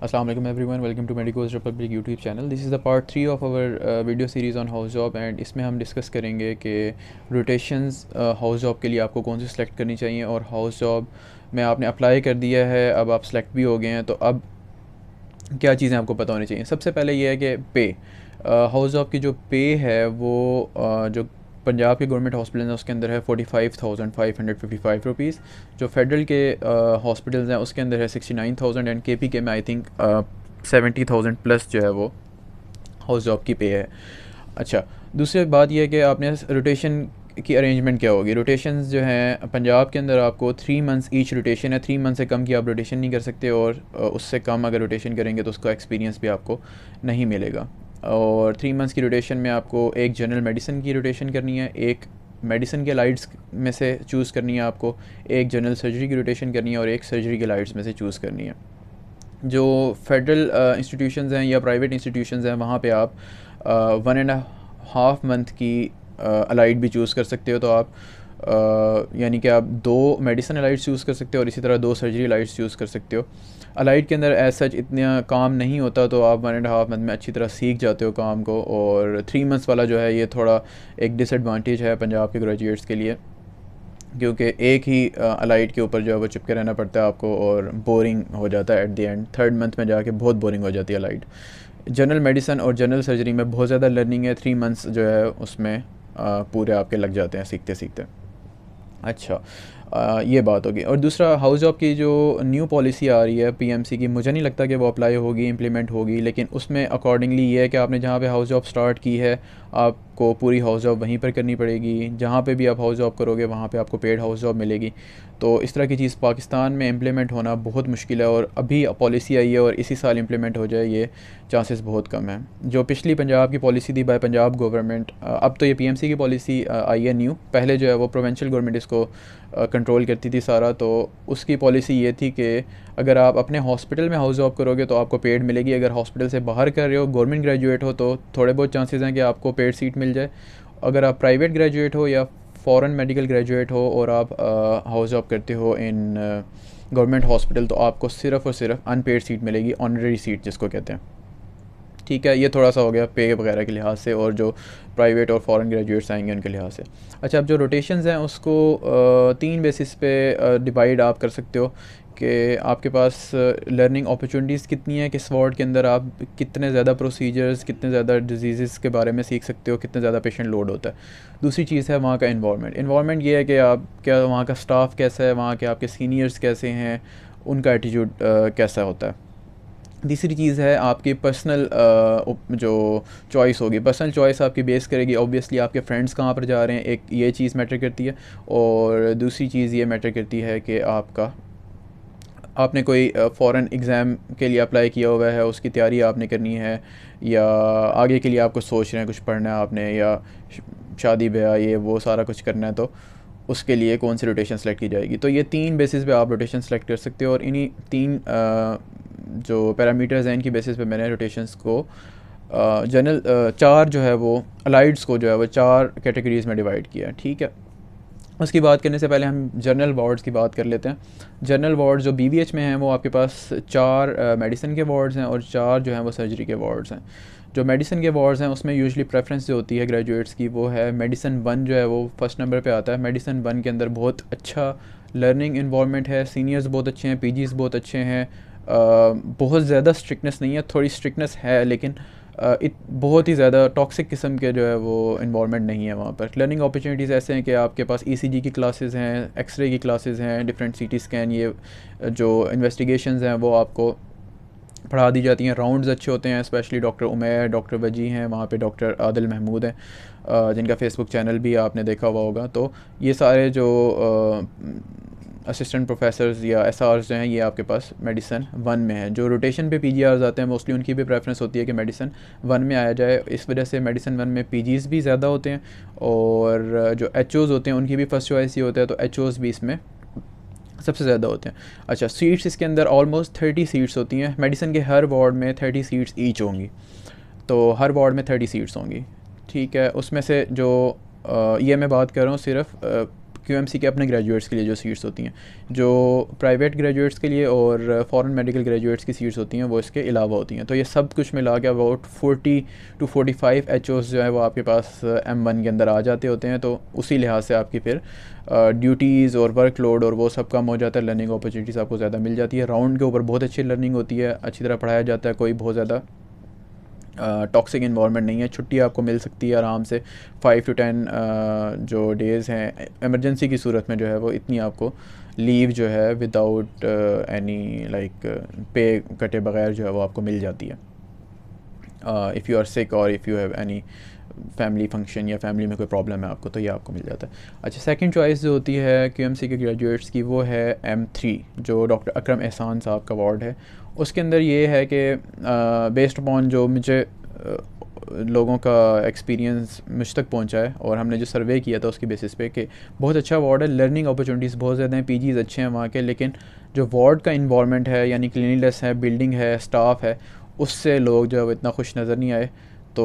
Assalamu alaikum everyone, welcome to Medicos Republic YouTube channel. This is the part 3 of our video series on house job and इसमें हम discuss करेंगे कि rotations house job के लिए आपको कौन सी select करनी चाहिए और हाउस जॉब में आपने अप्लाई कर दिया है, अब आप सेलेक्ट भी हो गए हैं, तो अब क्या चीज़ें आपको पता होनी चाहिए। सबसे पहले ये है कि पे हाउस जॉब की जो पे है वो जो पंजाब के गवर्नमेंट हॉस्पिटल हैं उसके अंदर है 45,555 रुपीज़। जो फेडरल के हॉस्पिटल्स हैं उसके अंदर है 69,000 एंड केपी के में आई थिंक 70,000 प्लस जो है वो हाउस जॉब की पे है। अच्छा, दूसरी बात यह है कि आपने रोटेशन की अरेंजमेंट क्या होगी। रोटेशंस जो हैं पंजाब के अंदर आपको 3 मंथ्स ईच रोटेशन है, 3 मंथ से कम की आप रोटेशन नहीं कर सकते और उससे कम अगर रोटेशन करेंगे तो उसका एक्सपीरियंस भी आपको नहीं मिलेगा। और 3 मंथ्स की रोटेशन में आपको एक जनरल मेडिसिन की रोटेशन करनी है, एक मेडिसिन के लाइट्स में से चूज़ करनी है आपको, एक जनरल सर्जरी की रोटेशन करनी है और एक सर्जरी के लाइट्स में से चूज़ करनी है। जो फेडरल इंस्टीट्यूशंस हैं या प्राइवेट इंस्टीट्यूशंस हैं वहाँ पे आप 1.5 मंथ की अलाइड भी चूज़ कर सकते हो, तो आप यानी कि आप 2 मेडिसिन अलाइड्स चूज़ कर सकते हो और इसी तरह 2 सर्जरी अलाइड्स चूज़ कर सकते हो। अलाइड के अंदर एज सच इतना काम नहीं होता, तो आप 1.5 मंथ में अच्छी तरह सीख जाते हो काम को। और 3 मंथ्स वाला जो है ये थोड़ा एक डिसएडवांटेज है पंजाब के ग्रेजुएट्स के लिए, क्योंकि एक ही अलाइड के ऊपर जो है वो चिपके रहना पड़ता है आपको और बोरिंग हो जाता है at the end. 3rd month में जाके बहुत बोरिंग हो जाती है अलाइड। जनरल मेडिसिन और जनरल सर्जरी में बहुत ज़्यादा लर्निंग है, 3 मंथ्स जो है उसमें पूरे आपके लग जाते हैं सीखते सीखते। अच्छा, ये बात होगी। और दूसरा, हाउस जॉब की जो न्यू पॉलिसी आ रही है पीएमसी की, मुझे नहीं लगता कि वो अप्लाई होगी, इम्प्लीमेंट होगी, लेकिन उसमें अकॉर्डिंगली ये है कि आपने जहाँ पे हाउस जॉब स्टार्ट की है आपको पूरी हाउस जॉब वहीं पर करनी पड़ेगी। जहाँ पे भी आप हाउस जॉब करोगे वहाँ पे आपको पेड हाउस जॉब मिलेगी। तो इस तरह की चीज़ पाकिस्तान में इम्प्लीमेंट होना बहुत मुश्किल है, और अभी पॉलिसी आई है और इसी साल इम्प्लीमेंट हो जाए ये चांसेस बहुत कम है। जो पिछली पंजाब की पॉलिसी थी बाय पंजाब गवर्नमेंट, अब तो ये पीएमसी की पॉलिसी आई है न्यू, पहले जो है वो प्रोविंशियल गवर्नमेंट इसको कंट्रोल करती थी सारा। तो उसकी पॉलिसी ये थी कि अगर आप अपने हॉस्पिटल में हाउस जॉब करोगे तो आपको पेड मिलेगी, अगर हॉस्पिटल से बाहर कर रहे हो, गवर्नमेंट ग्रेजुएट हो, तो थोड़े बहुत चांसेस हैं कि आपको पेड सीट मिल जाए। अगर आप प्राइवेट ग्रेजुएट हो या फॉरेन मेडिकल ग्रेजुएट हो और आप हाउस जॉब करते हो इन गवर्नमेंट हॉस्पिटल, तो आपको सिर्फ़ और सिर्फ अनपेड सीट मिलेगी, ऑनररी सीट जिसको कहते हैं। ठीक है, ये थोड़ा सा हो गया पे वगैरह के लिहाज से और जो प्राइवेट और फॉरेन ग्रेजुएट्स आएंगे उनके लिहाज से। अच्छा, अब जो रोटेशंस हैं उसको 3 बेसिस पे डिवाइड आप कर सकते हो कि आपके पास लर्निंग अपॉर्चुनिटीज़ कितनी है, किस वार्ड के अंदर आप कितने ज़्यादा प्रोसीजर्स, कितने ज़्यादा डिजीज़ के बारे में सीख सकते हो, कितने ज़्यादा पेशेंट लोड होता है। दूसरी चीज़ है वहाँ का इन्वायरमेंट ये है कि आप क्या वहाँ का स्टाफ कैसा है, वहाँ के आपके सीनियर्स कैसे हैं, उनका एटीट्यूड कैसा होता है। तीसरी चीज़ है आपकी पर्सनल जो चॉइस होगी, पर्सनल चॉइस आपकी बेस करेगी ऑब्वियसली आपके फ्रेंड्स कहाँ पर जा रहे हैं, एक ये चीज़ मैटर करती है। और दूसरी चीज़ ये मैटर करती है कि आपने कोई फ़ॉरेन एग्ज़ाम के लिए अप्लाई किया हुआ है, उसकी तैयारी आपने करनी है, या आगे के लिए आपको सोच रहे हैं कुछ पढ़ना है आपने, या शादी ब्याह ये वो सारा कुछ करना है, तो उसके लिए कौन सी रोटेशन सेलेक्ट की जाएगी। तो ये 3 बेसिस पे आप रोटेशन सेलेक्ट कर सकते हो और इन्हीं 3 जो पैरामीटर्स हैं इनकी बेसिस पे मैंने रोटेशंस को जनरल 4 जो है वो अलाइड्स को जो है वो 4 कैटेगरीज़ में डिवाइड किया है। ठीक है, उसकी बात करने से पहले हम जनरल वार्ड्स की बात कर लेते हैं। जनरल वार्ड जो बीवीएच में हैं वो आपके पास 4 मेडिसिन के वार्ड्स हैं और 4 जो हैं वो सर्जरी के वार्ड्स हैं। जो मेडिसिन के वार्ड्स हैं उसमें यूजुअली प्रेफरेंस जो होती है ग्रेजुएट्स की वो है मेडिसिन 1 जो है वो फर्स्ट नंबर पे आता है। मेडिसिन 1 के अंदर बहुत अच्छा लर्निंग इन्वायरमेंट है, सीनियर्स बहुत अच्छे हैं, पीजीज बहुत अच्छे हैं, बहुत ज़्यादा स्ट्रिक्टनेस नहीं है, थोड़ी स्ट्रिक्टनेस है लेकिन बहुत ही ज़्यादा टॉक्सिक किस्म के जो है वो इन्वायरमेंट नहीं है वहाँ पर। लर्निंग अपॉर्चुनिटीज़ ऐसे हैं कि आपके पास ईसीजी की क्लासेस हैं, एक्सरे की क्लासेस हैं, डिफरेंट सीटी स्कैन, ये जो इन्वेस्टिगेशंस हैं वो आपको पढ़ा दी जाती हैं। राउंड्स अच्छे होते हैं, स्पेशली डॉक्टर उमैर, डॉक्टर वजी हैं वहाँ पे, डॉक्टर आदिल महमूद हैं जिनका फेसबुक चैनल भी आपने देखा हुआ होगा। तो ये सारे जो असिस्टेंट प्रोफेसर्स या एसआर्स जो हैं ये आपके पास मेडिसिन 1 में है। जो रोटेशन पे पीजीआर्स आते हैं मोस्टली उनकी भी प्रेफरेंस होती है कि मेडिसिन 1 में आया जाए, इस वजह से मेडिसिन 1 में पीजीज़ भी ज़्यादा होते हैं और जो एचओज़ होते हैं उनकी भी फर्स्ट चॉइस ही होता है, तो एचओज़ भी इसमें सबसे ज़्यादा होते हैं। अच्छा, सीट्स इसके अंदर ऑलमोस्ट 30 सीट्स होती हैं। मेडिसिन के हर वार्ड में 30 सीट्स ईच होंगी, तो हर वार्ड में 30 सीट्स होंगी। ठीक है, उसमें से जो ये मैं बात कर रहा हूँ सिर्फ QMC के अपने ग्रेजुएट्स के लिए जो सीट्स होती हैं, जो प्राइवेट ग्रेजुएट्स के लिए और फॉरेन मेडिकल ग्रेजुएट्स की सीट्स होती हैं वो इसके अलावा होती हैं। तो ये सब कुछ मिला के अबाउट 40 to 45 HOs जो है वो आपके पास M1 के अंदर आ जाते होते हैं। तो उसी लिहाज से आपकी फिर ड्यूटीज़ और वर्कलोड और वो सब कम हो जाता है, लर्निंग अपॉर्चुनिटीज़ आपको ज़्यादा मिल जाती है। राउंड के ऊपर बहुत अच्छी लर्निंग होती है, अच्छी तरह पढ़ाया जाता है, कोई बहुत ज़्यादा टॉक्सिक इन्वायरमेंट नहीं है। छुट्टी आपको मिल सकती है आराम से 5 to 10 जो डेज़ हैं एमरजेंसी की सूरत में जो है वो इतनी आपको लीव जो है विदाउट एनी लाइक पे कटे बगैर जो है वो आपको मिल जाती है। इफ़ यू आर सिक और if you have any family function या फैमिली में कोई प्रॉब्लम है आपको, तो ये आपको मिल जाता है। अच्छा, सेकंड चॉइस जो होती है QMC के ग्रेजुएट्स की वो है M3 जो डॉक्टर अकरम एहसान साहब का वार्ड है। उसके अंदर ये है कि बेस्ड अपॉन जो मुझे लोगों का एक्सपीरियंस मुझ तक पहुंचा है और हमने जो सर्वे किया था उसकी बेसिस पे कि बहुत अच्छा वार्ड है, लर्निंग अपॉर्चुनिटीज़ बहुत ज़्यादा हैं, PGs अच्छे हैं वहाँ के, लेकिन जो वार्ड का इन्वायरमेंट है यानी क्लीनलीनेस है, बिल्डिंग है, स्टाफ है, उससे लोग जो है वो इतना खुश नज़र नहीं आए। तो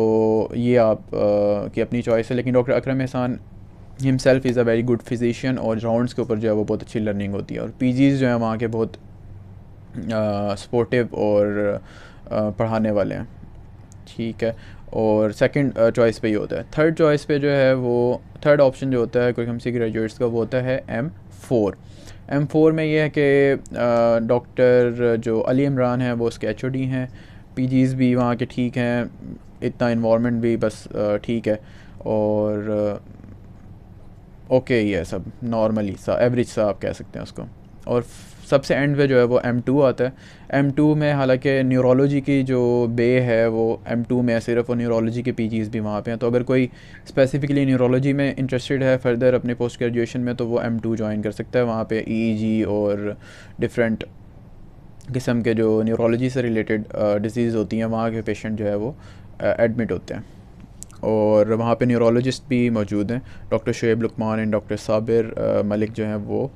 ये आप की अपनी चॉइस है, लेकिन डॉक्टर अकरम एहसान himself is a very good physician और राउंड्स के ऊपर जो है वो बहुत अच्छी लर्निंग होती है और PGs जो है वहाँ के बहुत सपोर्टिव और पढ़ाने वाले हैं। ठीक है, और सेकंड चॉइस पे ही होता है। थर्ड चॉइस पे जो है वो थर्ड ऑप्शन जो होता है QMC ग्रेजुएट्स का वो होता है M4। M4 में ये है कि डॉक्टर जो अली इमरान है वो उसके HOD हैं, PGs भी वहाँ के ठीक हैं, इतना इन्वायरमेंट भी बस ठीक है और ओके ही है सब, नॉर्मली सा एवरेज सा आप कह सकते हैं उसको। और सबसे एंड पे जो है वो M2 आता है। M2 में हालांकि न्यूरोलॉजी की जो बे है वो M2 में है सिर्फ, और न्यूरोलॉजी के PGs भी वहाँ पे हैं। तो अगर कोई स्पेसिफिकली न्यूरोलॉजी में इंटरेस्टेड है फर्दर अपने पोस्ट ग्रेजुएशन में तो वो M2 ज्वाइन कर सकता है। वहाँ पे EEG और डिफरेंट किस्म के जो न्यूरोलॉजी से रिलेटेड डिजीज़ होती हैं वहाँ के पेशेंट जो है वो एडमिट होते हैं और वहाँ पे न्यूरोलॉजिस्ट भी मौजूद हैं। Doctor Shoaib Luqman and doctor Sabir Malik जो हैं वो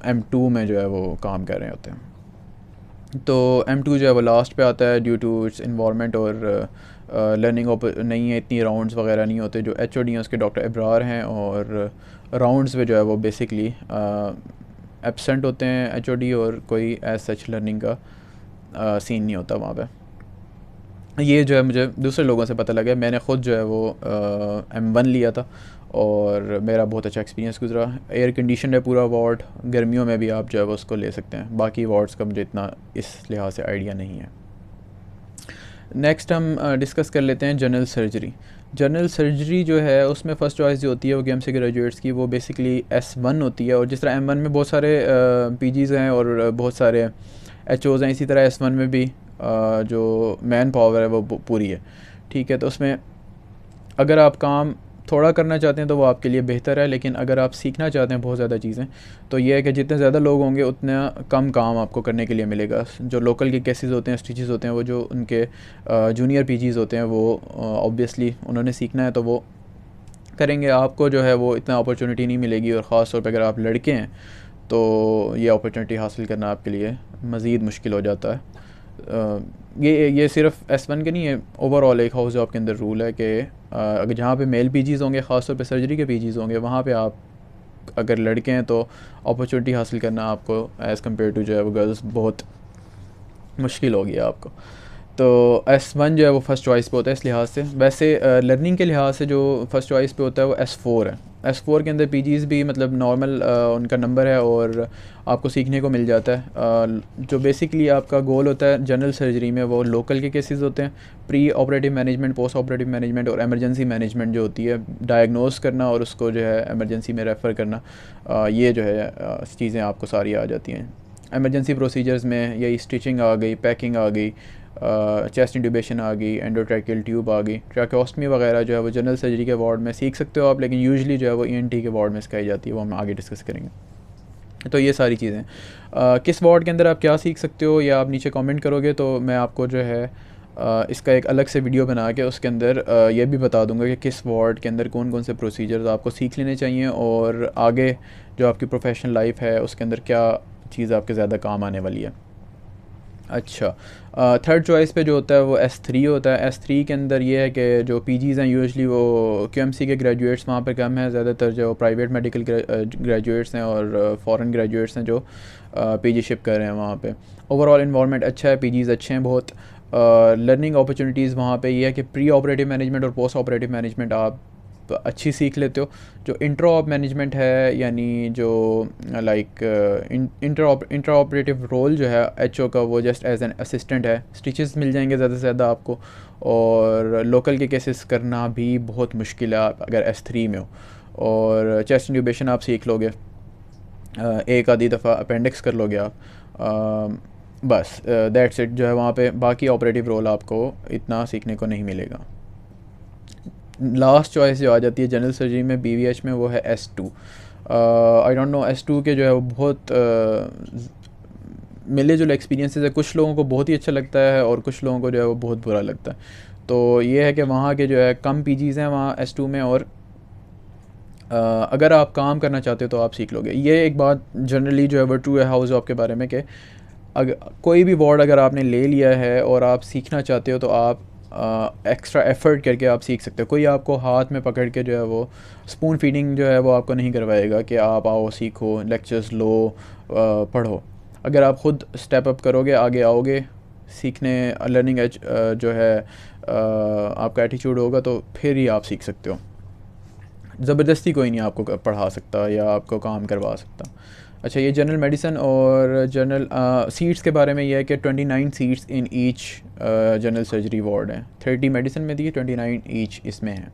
M2 में जो है वो काम कर रहे होते हैं। तो M2 जो है वो लास्ट पे आता है ड्यू टू इट्स इन्वायरमेंट और लर्निंग नहीं है, इतनी राउंड्स वगैरह नहीं होते। जो HOD हैं उसके डॉक्टर इब्रार हैं और राउंड्स में जो है वो बेसिकली एब्सेंट होते हैं HOD और कोई एज सच लर्निंग का सीन नहीं होता वहाँ पे। ये जो है मुझे दूसरे लोगों से पता लगा, मैंने ख़ुद जो है वो M1 लिया था और मेरा बहुत अच्छा एक्सपीरियंस गुजरा। एयर कंडीशन है पूरा वार्ड, गर्मियों में भी आप जो है वो उसको ले सकते हैं। बाकी वार्ड्स का मुझे इतना इस लिहाज से आइडिया नहीं है। नेक्स्ट हम डिस्कस कर लेते हैं जनरल सर्जरी। जनरल सर्जरी जो है उसमें फ़र्स्ट चॉइस जो होती है वो QMC ग्रेजुएट्स की वो बेसिकली S1 होती है। और जिस तरह M1 में बहुत सारे PGs हैं और बहुत सारे HOs हैं, इसी तरह S1 में भी जो मैन पावर है वो पूरी है। ठीक है, तो उसमें अगर आप काम थोड़ा करना चाहते हैं तो वो आपके लिए बेहतर है, लेकिन अगर आप सीखना चाहते हैं बहुत ज़्यादा चीज़ें तो ये है कि जितने ज़्यादा लोग होंगे उतना कम काम आपको करने के लिए मिलेगा। जो लोकल के केसेस होते हैं, स्टिचेस होते हैं, वो जो उनके जूनियर PGs होते हैं वो ऑब्वियसली उन्होंने सीखना है तो वो करेंगे। आपको जो है वो इतना अपॉर्चुनिटी नहीं मिलेगी और ख़ास तौर पर अगर आप लड़के हैं तो ये अपॉर्चुनिटी हासिल करना आपके लिए मज़ीद मुश्किल हो जाता है। ये सिर्फ S1 के नहीं है, ओवरऑल एक हाउस जॉब के अंदर रूल है कि अगर जहाँ पे मेल PGs होंगे, ख़ासतौर पे सर्जरी के PGs होंगे, वहाँ पे आप अगर लड़के हैं तो अपॉर्चुनिटी हासिल करना आपको एज़ कम्पेयर टू जो है वो गर्ल्स बहुत मुश्किल होगी आपको। तो S1 जो है वो फ़र्स्ट चॉइस पे होता है इस लिहाज से। वैसे लर्निंग के लिहाज से जो फ़र्स्ट चॉइस पे होता है वो S4 है। S4 के अंदर PGs भी मतलब नॉर्मल उनका नंबर है और आपको सीखने को मिल जाता है। जो बेसिकली आपका गोल होता है जनरल सर्जरी में वो लोकल के केसेस होते हैं, pre operative management, post operative management और एमरजेंसी मैनेजमेंट जो होती है, डायग्नोस करना और उसको जो है एमरजेंसी में रेफ़र करना, ये जो है चीज़ें आपको सारी आ जाती हैं। एमरजेंसी प्रोसीजर्स में यही स्टिचिंग आ गई, पैकिंग आ गई, चेस्ट इंट्यूबेशन आ गई, एंडोट्रैकियल ट्यूब आ गई, ट्रैकोस्टमी वगैरह जो है वो जनरल सर्जरी के वार्ड में सीख सकते हो आप, लेकिन यूजुअली जो है वो ENT के वार्ड में सिखाई जाती है, वो हम आगे डिस्कस करेंगे। तो ये सारी चीज़ें किस वार्ड के अंदर आप क्या सीख सकते हो या आप नीचे कमेंट करोगे तो मैं आपको जो है इसका एक अलग से वीडियो बना के उसके अंदर ये भी बता दूंगा कि किस वार्ड के अंदर कौन कौन से प्रोसीजर्स आपको सीख लेने चाहिए और आगे जो आपकी प्रोफेशनल लाइफ है उसके अंदर क्या चीज़ आपके ज़्यादा काम आने वाली है। अच्छा, थर्ड चॉइस पे जो होता है वो S3 होता है। S3 के अंदर ये है कि जो पीजीज़ हैं यूजुअली वो QMC के ग्रेजुएट्स वहाँ पर कम हैं, ज़्यादातर जो प्राइवेट मेडिकल ग्रेजुएट्स हैं और फॉरेन ग्रेजुएट्स हैं जो पीजी शिप कर रहे हैं वहाँ पे। ओवरऑल इन्वायरमेंट अच्छा है, पीजीज़ अच्छे हैं बहुत। लर्निंग अपॉर्चुनिटीज़ वहाँ पे ये है कि प्री ऑपरेटिव मैनेजमेंट और पोस्ट ऑपरेटिव मैनेजमेंट आप अच्छी सीख लेते हो। जो इंट्रा ऑप मैनेजमेंट है, यानी जो लाइक इंट्रा ऑपरेटिव रोल जो है एचओ का, वो जस्ट एज एन असिस्टेंट है। स्टिचेस मिल जाएंगे ज़्यादा से ज़्यादा आपको, और लोकल के केसेस करना भी बहुत मुश्किल है आप अगर S3 में हो। और चेस्ट इंट्यूबेशन आप सीख लोगे, एक आधी दफ़ा अपेंडिक्स कर लोगे आप, बस दैट्स इट। जो है वहाँ पे बाकी ऑपरेटिव रोल आपको इतना सीखने को नहीं मिलेगा। लास्ट चॉइस जो आ जाती है जनरल सर्जरी में BVH में, वो है S2। I don't know, S2 के जो है वो बहुत मिले जुले एक्सपीरियंसेस है। कुछ लोगों को बहुत ही अच्छा लगता है और कुछ लोगों को जो है वो बहुत बुरा लगता है। तो ये है कि वहाँ के जो है कम पीजीज़ हैं वहाँ S2 में, और अगर आप काम करना चाहते हो तो आप सीख लोगे। ये एक बात जनरली जो है वो ट्रू है हाउस जॉब के बारे में, कि अगर कोई भी वार्ड अगर आपने ले लिया है और आप सीखना चाहते हो तो आप एक्स्ट्रा एफ़र्ट करके आप सीख सकते हो। कोई आपको हाथ में पकड़ के जो है वो स्पून फीडिंग जो है वो आपको नहीं करवाएगा कि आप आओ सीखो, लेक्चर्स लो, पढ़ो। अगर आप ख़ुद स्टेप अप करोगे, आगे आओगे सीखने, लर्निंग एज जो है आपका एटीट्यूड होगा, तो फिर ही आप सीख सकते हो। ज़बरदस्ती कोई नहीं आपको पढ़ा सकता या आपको काम करवा सकता। अच्छा, ये जनरल मेडिसिन और जनरल सीट्स के बारे में ये है कि 29 seats in each general surgery ward हैं। 30 मेडिसिन में दी, 29 ईच इसमें है।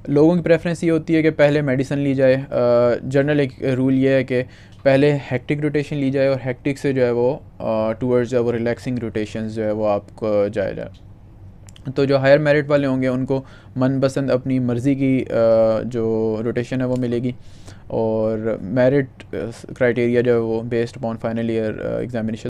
लोगों की प्रेफरेंस ये होती है कि पहले मेडिसिन ली जाए। जनरल एक रूल ये है कि पहले हेक्टिक रोटेशन ली जाए, और हेक्टिक से जो है वो टूवर्ड्स वो रिलैक्सिंग रोटेशंस जो है वो आपको जाया जाए। तो जो हायर मेरिट वाले होंगे उनको मनपसंद अपनी मर्ज़ी की जो रोटेशन है वो मिलेगी, और मेरिट क्राइटेरिया जो है वो based upon final year examination